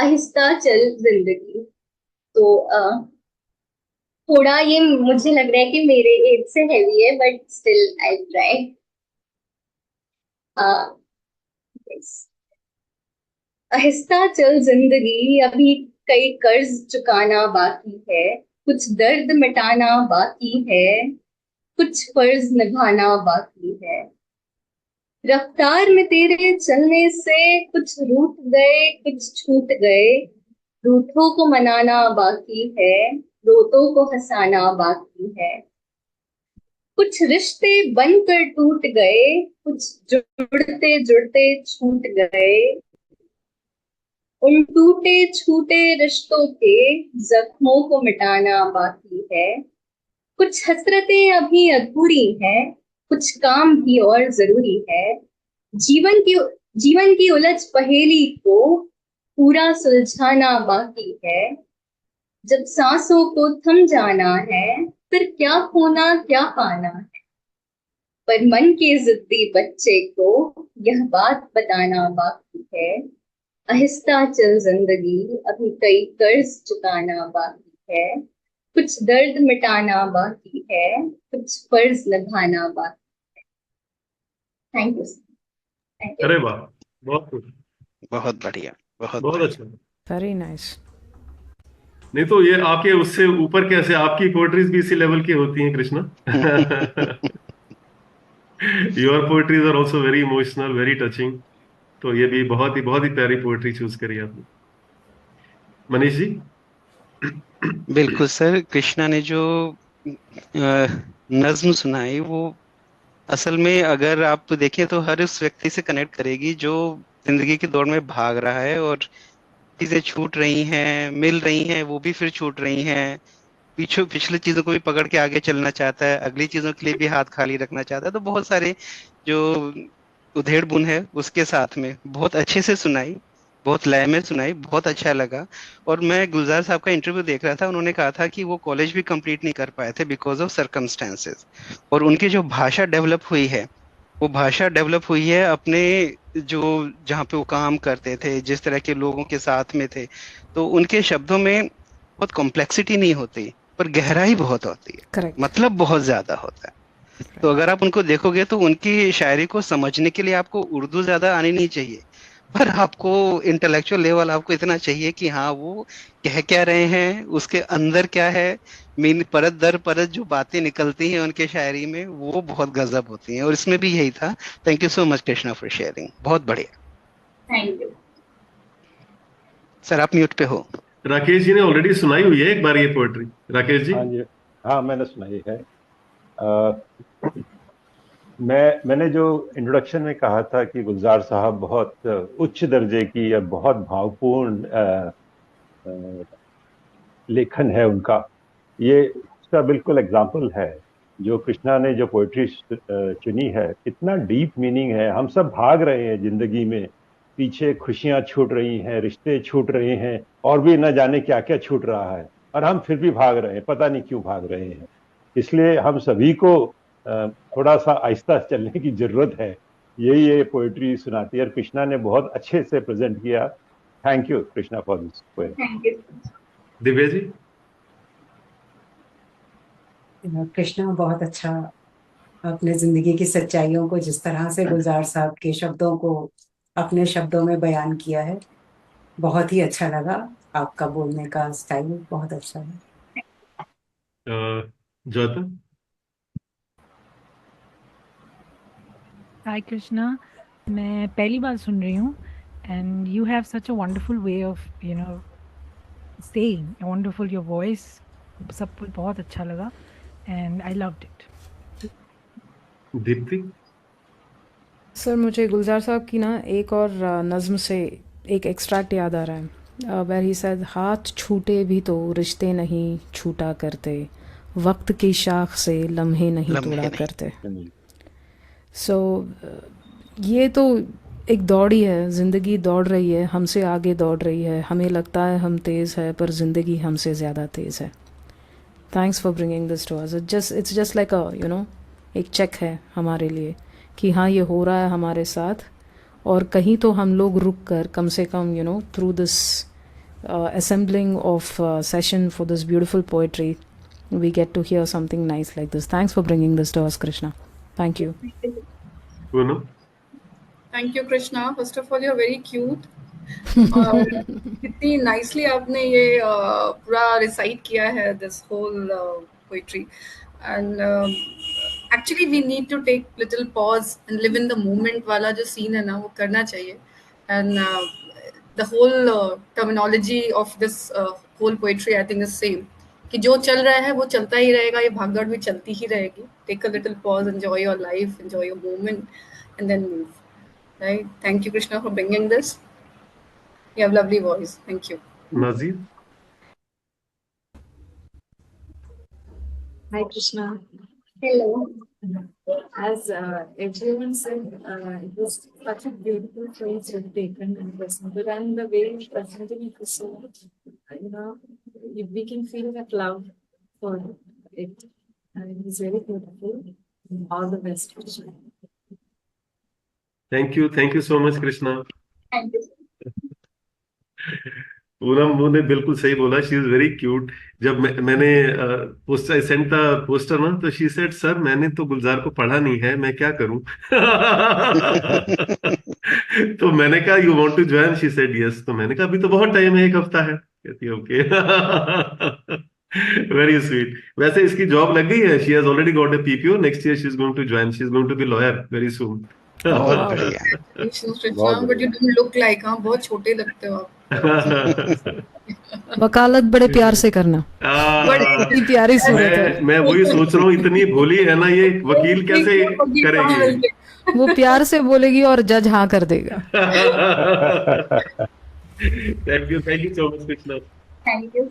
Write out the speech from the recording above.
आहिस्ता चल जिंदगी। तो थोड़ा ये मुझे लग रहा है कि मेरे एज से हैवी है, बट स्टिल आई ट्राई। आहिस्ता चल जिंदगी, अभी कई कर्ज चुकाना बाकी है, कुछ दर्द मिटाना बाकी है, कुछ फर्ज निभाना बाकी है। रफ्तार में तेरे चलने से कुछ रूठ गए, कुछ छूट गए। रूठों को मनाना बाकी है, रोतों को हंसाना बाकी है। कुछ रिश्ते बनकर टूट गए, कुछ जुड़ते जुड़ते छूट गए। उन टूटे छूटे रिश्तों के जख्मों को मिटाना बाकी है। कुछ हसरतें अभी अधूरी हैं, कुछ काम भी और जरूरी है। जीवन की जीवन की उलझ पहेली को पूरा सुलझाना बाकी है। जब सांसों को थम जाना है, फिर क्या खोना क्या पाना है। पर मन के जिद्दी बच्चे को यह बात बताना बाकी है। आहिस्ता चल जिंदगी, अभी कई कर्ज चुकाना बाकी है। कुछ दर्द मिटाना बाकी है, कुछ फर्ज निभाना बाकी। Thank you. Thank you. अरे वाह, बहुत कुछ। बहुत बढ़िया, बहुत बहुत बढ़िया। अच्छा। Very nice. नहीं तो ये आपके उससे ऊपर कैसे, आपकी पोएट्रीज भी इसी लेवल की होती हैं Krishna. Your poetries are also very emotional, very touching. तो ये भी बहुत ही प्यारी पोएट्री चूज करी आपने। मनीष जी। बिल्कुल सर, कृष्णा ने जो नज्म सुनाई वो असल में अगर आप देखें तो हर उस व्यक्ति से कनेक्ट करेगी जो जिंदगी की दौड़ में भाग रहा है और चीजें छूट रही हैं, मिल रही हैं, वो भी फिर छूट रही हैं। पीछे पिछली चीजों को भी पकड़ के आगे चलना चाहता है, अगली चीजों के लिए भी हाथ खाली रखना चाहता है। तो बहुत सारे जो उधेड़ बुन है उसके साथ में बहुत अच्छे से सुनाई, बहुत लय में सुनाई, बहुत अच्छा लगा। और मैं गुलजार साहब का इंटरव्यू देख रहा था, उन्होंने कहा था कि वो कॉलेज भी कंप्लीट नहीं कर पाए थे बिकॉज ऑफ सर्कमस्टेंसेस। और उनकी जो भाषा डेवलप हुई है, वो भाषा डेवलप हुई है अपने जो जहाँ पे वो काम करते थे, जिस तरह के लोगों के साथ में थे। तो उनके शब्दों में बहुत कॉम्प्लेक्सिटी नहीं होती, पर गहराई बहुत होती है, करेक्ट। मतलब बहुत ज्यादा होता है। तो अगर आप उनको देखोगे तो उनकी शायरी को समझने के लिए आपको उर्दू ज्यादा आनी नहीं चाहिए, पर आपको इंटेलेक्चुअल लेवल आपको इतना चाहिए कि हाँ वो कह क्या रहे हैं, उसके अंदर क्या है। मीन परत दर परत जो बातें निकलती हैं उनके शायरी में वो बहुत गजब होती हैं, और इसमें भी यही था। Thank you so much Krishna for sharing, बहुत बढ़िया। Thank you. सर आप म्यूट पे हो। राकेश जी ने ऑलरेडी सुनाई हुई है एक बार ये पोएट्री। राकेश जी। हाँ जी। हाँ, मैंने सुनाई है। अ, मैंने जो इंट्रोडक्शन में कहा था कि गुलजार साहब बहुत उच्च दर्जे की या बहुत भावपूर्ण अ, लेखन है उनका, ये उसका बिल्कुल एग्जाम्पल है। जो कृष्णा ने जो पोइट्री चुनी है, कितना डीप मीनिंग है। हम सब भाग रहे हैं जिंदगी में, पीछे खुशियां छूट रही हैं, रिश्ते छूट रहे हैं, और भी न जाने क्या क्या छूट रहा है, और हम फिर भी भाग रहे हैं, पता नहीं क्यों भाग रहे हैं। इसलिए हम सभी को थोड़ा सा आहिस्ता चलने की जरूरत है। यही ये पोइट्री सुनाती है, और कृष्णा ने बहुत अच्छे से प्रेजेंट किया। Thank you Krishna for this poem. Thank you. Divya ji. Krishna बहुत अच्छा अपने जिंदगी की सच्चाइयों को जिस तरह से गुलजार साहब के शब्दों को अपने शब्दों में बयान किया है, बहुत ही अच्छा लगा। आपका बोलने का स्टाइल बहुत अच्छा है। ज्योता। हाय कृष्णा, मैं पहली बार सुन रही हूँ। And you have such a wonderful way of saying, wonderful your voice, सब कुछ बहुत अच्छा लगा and I loved it. Deepti. Sir मुझे गुलजार साहब की ना एक और नज़्म से एक एक्सट्रैक्ट याद आ रहा है, वेर ही सेड हाथ छूटे भी तो रिश्ते नहीं छूटा करते, वक्त की शाख से लम्हे नहीं लम्हे तोड़ा नहीं। करते। सो ये तो एक दौड़ ही है, ज़िंदगी दौड़ रही है, हमसे आगे दौड़ रही है, हमें लगता है हम तेज़ है पर ज़िंदगी हमसे ज़्यादा तेज़ है। Thanks for bringing this to us. It's just like a एक चेक है हमारे लिए कि हाँ ये हो रहा है हमारे साथ, और कहीं तो हम लोग रुक कर कम से come through this assembling of session for this beautiful poetry, we get to hear something nice like this. Thanks for bringing this to us, Krishna. Thank you. Poonam? Thank you, Krishna. First of all, you're very cute. और कितनी nicely आपने ये पूरा recite किया है this whole poetry, and actually we need to take little pause and live in the moment वाला जो scene है ना वो करना चाहिए, and the whole terminology of this whole poetry I think is same, कि जो चल रहा है वो चलता ही रहेगा, ये भागदौड़ भी चलती ही रहेगी. Take a little pause, enjoy your life, enjoy your moment, and then move. Right? Thank you, Krishna, for bringing this. You have lovely voice. Thank you. Nazir? Hi, Krishna. Hello. As everyone said, it was such a beautiful phrase you've taken and presented, and the way you presented it was so, we can feel that love for it. And it was very beautiful. All the best, Krishna. Thank you so much, Krishna. Thank you. Poonam ने बिल्कुल सही बोला. She is very cute. जब मैंने poster send the poster ना, तो she said, sir मैंने तो गुलजार को पढ़ा नहीं है, मैं क्या करूं? तो मैंने कहा you want to join? She said yes. तो मैंने कहा अभी तो बहुत टाइम है, 1 हफ्ता है. कहती है ओके. Very sweet. वैसे इसकी जॉब लग गई है. She has already got a PPO. Next year she is going to join. She is going to be lawyer very soon. बहुत बढ़िया. Krishna, but you don't look like, हाँ बहुत छोटे लगते हो आप. वकालत बड़े प्यार से करना. बड़ी प्यारी सूरत है. मैं वही सोच रहा हूँ, इतनी भोली है ना ये, वकील कैसे करेगी? वो प्यार से बोलेगी और जज हाँ कर देगा. Thank you so much, Krishna. Thank you.